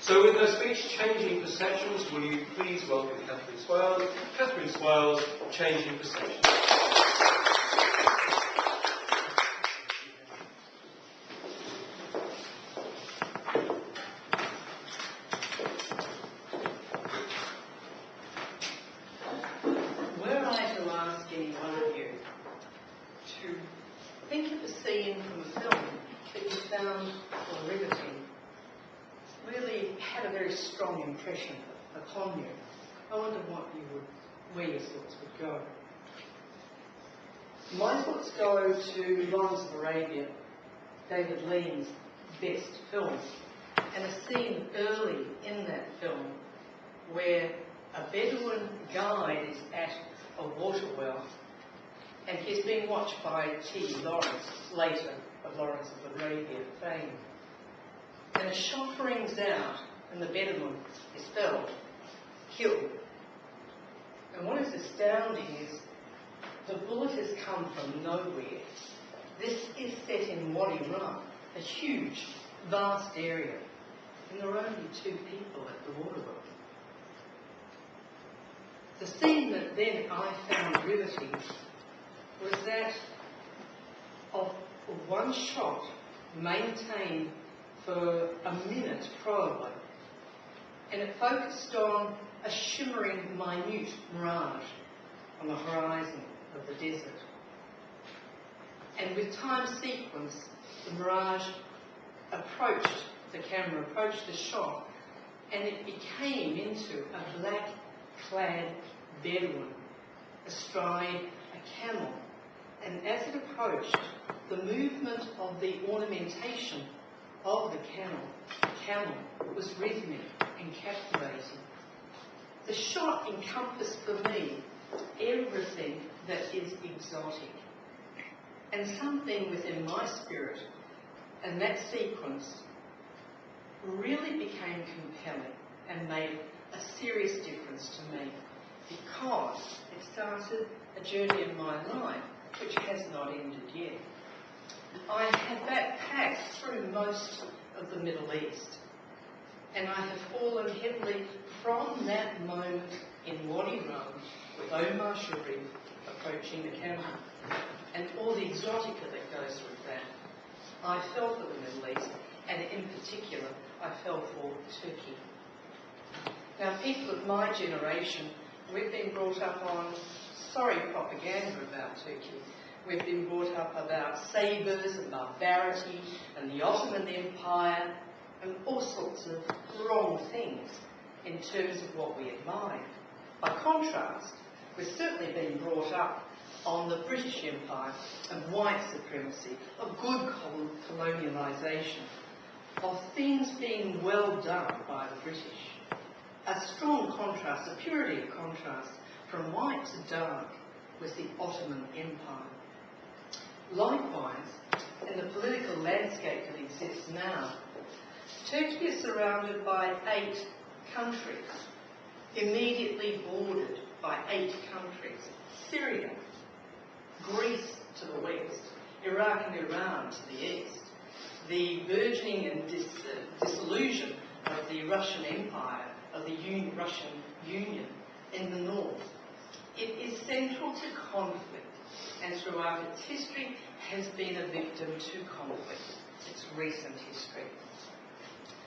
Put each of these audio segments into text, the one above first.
So with her speech, Changing Perceptions, will you please welcome Kathryn Swales? Kathryn Swales, Changing Perceptions. Were I to ask any one of you to think of a scene from a film that you found riveting, really had a very strong impression upon you, I wonder where your thoughts would go. My thoughts go to Lawrence of Arabia, David Lean's best film, and a scene early in that film where a Bedouin guide is at a water well and he's being watched by T. Lawrence, later of Lawrence of Arabia fame. And a shot rings out and the Bedouin is felled, killed. And what is astounding is the bullet has come from nowhere. This is set in Wadi Rum, a huge, vast area, and there are only 2 people at the water well. The scene that then I found riveting was that of one shot maintained for a minute probably, and it focused on a shimmering, minute mirage on the horizon of the desert. And with time sequence, the mirage approached the camera, approached the shot, and it became into a black-clad Bedouin astride a camel. And as it approached, the movement of the ornamentation of the camel was rhythmic and captivating. The shot encompassed for me everything that is exotic. And something within my spirit and that sequence really became compelling and made a serious difference to me, because it started a journey in my life which has not ended yet. I have backpacked through most of the Middle East, and I have fallen heavily from that moment in Wadi Rum with Omar Sharif approaching the camel and all the exotica that goes with that. I fell for the Middle East, and in particular I fell for Turkey. Now, people of my generation, we've been brought up on propaganda about Turkey. We've been brought up about sabres and barbarity and the Ottoman Empire and all sorts of wrong things in terms of what we admire. By contrast, we've certainly been brought up on the British Empire and white supremacy, of good colonialisation, of things being well done by the British. A strong contrast, a purity of contrast from white to dark was the Ottoman Empire. Likewise, in the political landscape that exists now, Turkey is surrounded by 8 countries, immediately bordered by 8 countries: Syria, Greece to the west, Iraq and Iran to the east, the burgeoning and dissolution of the Russian Empire, of the Russian Union in the north. It is central to conflict, and throughout its history has been a victim to conflict, its recent history.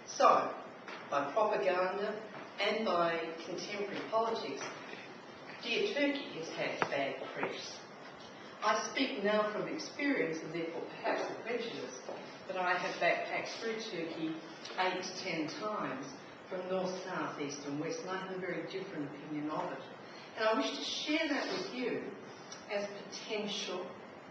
So, by propaganda and by contemporary politics, dear Turkey has had bad press. I speak now from experience and therefore perhaps a prejudice, but I have backpacked through Turkey 8 to 10 times from north, south, east and west, and I have a very different opinion of it. And I wish to share that with you as potential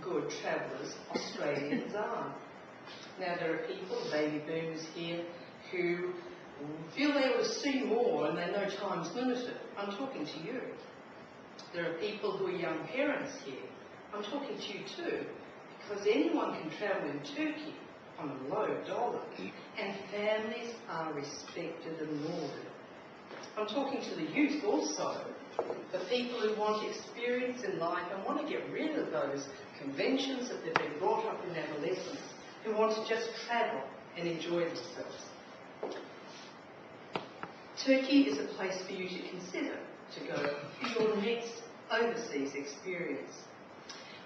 good travellers Australians are. Now, there are people, baby boomers here, who feel they ought to see more and they know time's limited. I'm talking to you. There are people who are young parents here. I'm talking to you too, because anyone can travel in Turkey on a low dollar, and families are respected and lauded. I'm talking to the youth also, the people who want experience in life and want to get rid of those conventions that they've been brought up in adolescence, who want to just travel and enjoy themselves. Turkey is a place for you to consider to go for your next overseas experience.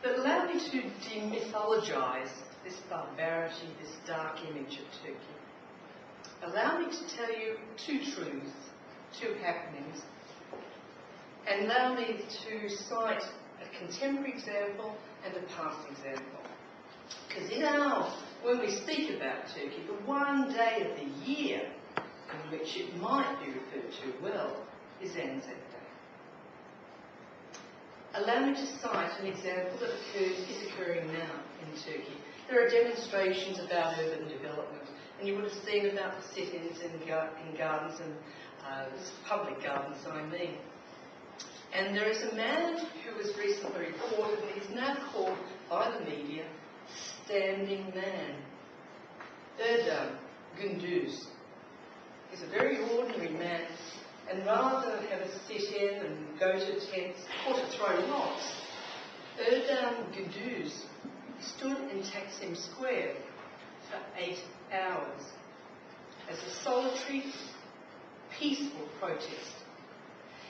But allow me to demythologise this barbarity, this dark image of Turkey. Allow me to tell you two truths, two happenings, and allow me to cite a contemporary example and a past example. Because when we speak about Turkey, the one day of the year in which it might be referred to well is Anzac Day. Allow me to cite an example that is occurring now in Turkey. There are demonstrations about urban development, and you would have seen about the sit-ins in gardens and public gardens, I mean. And there is a man who was recently reported, and he's now called by the media Standing Man. Erdem Gündüz. He's a very ordinary man, and rather than have a sit-in and go to tents or to throw rocks, Erdem Gündüz stood in Taksim Square for 8 hours as a solitary, peaceful protest.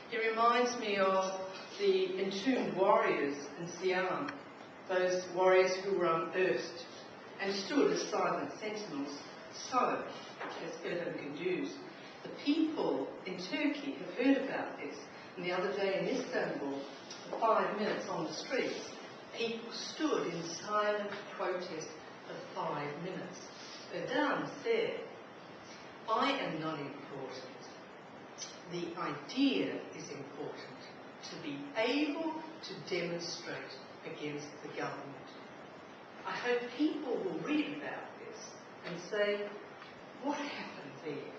He reminds me of the entombed warriors in Siam, those warriors who were unearthed and stood as silent sentinels. So, as Erdem Gündüz, the people in Turkey have heard about this. And the other day in Istanbul, for 5 minutes on the streets, people stood in silent protest for 5 minutes. Erdem said, "I am not important. The idea is important, to be able to demonstrate against the government." I hope people will read about this and say, what happened there?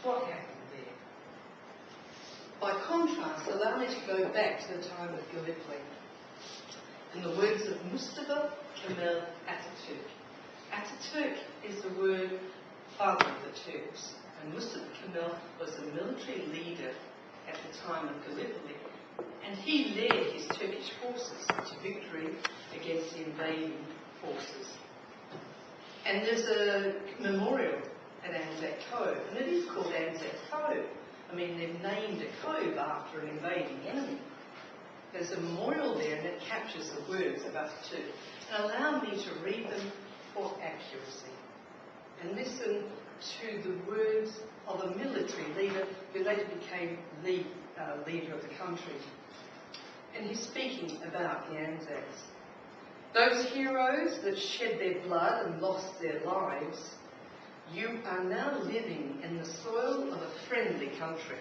What happened there? By contrast, allow me to go back to the time of Gallipoli. In the words of Mustafa Kemal Atatürk. Atatürk is the word father of the Turks, and Mustafa Kemal was a military leader at the time of Gallipoli, and he led his Turkish forces to victory against the invading forces. And there's a memorial at Anzac Cove, and it is called Anzac Cove. I mean, they've named a cove after an invading enemy. There's a memorial there, and it captures the words of Atatürk. And allow me to read them for accuracy. And listen to the words of a military leader who later became the leader of the country. And he's speaking about the Anzacs. "Those heroes that shed their blood and lost their lives, you are now living in the soil of a friendly country.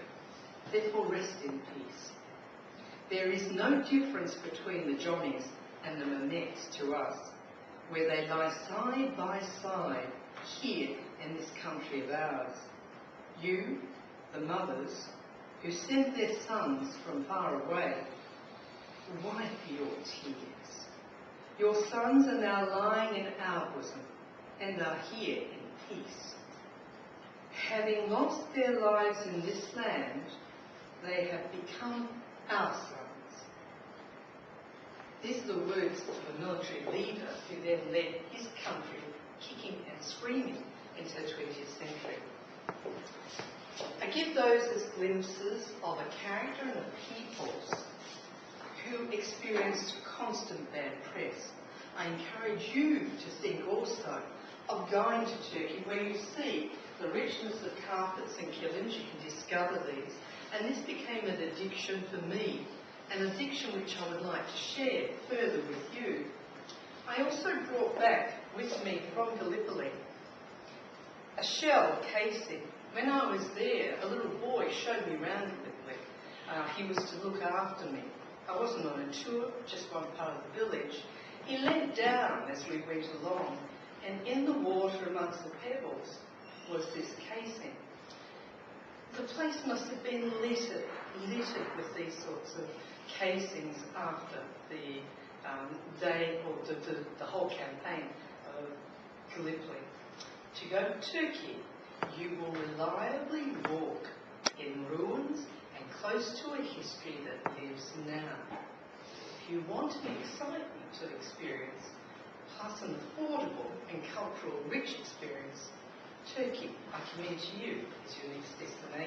Therefore rest in peace. There is no difference between the Johnnies and the Mehmets to us, where they lie side by side here in this country of ours. You, the mothers, who sent their sons from far away, wipe your tears. Your sons are now lying in our bosom and are here in peace. Having lost their lives in this land, they have become our sons." These are the words of a military leader who then led his country kicking and screaming into the 20th century. I give those as glimpses of a character and a peoples who experienced constant bad press. I encourage you to think also of going to Turkey, where you see the richness of carpets and kilims. You can discover these. And this became an addiction for me, an addiction which I would like to share further with you. I also brought back with me from Gallipoli a shell casing. When I was there, a little boy showed me around Gallipoli. He was to look after me. I wasn't on a tour, just one part of the village. He leant down as we went along, and in the water amongst the pebbles was this casing. The place must have been littered with these sorts of casings after the day, or the whole campaign of Gallipoli. To go to Turkey, you will reliably walk in ruins and close to a history that lives now. If you want the excitement of experience, plus an affordable and cultural rich experience, Turkey, I commend to you, is your next destination.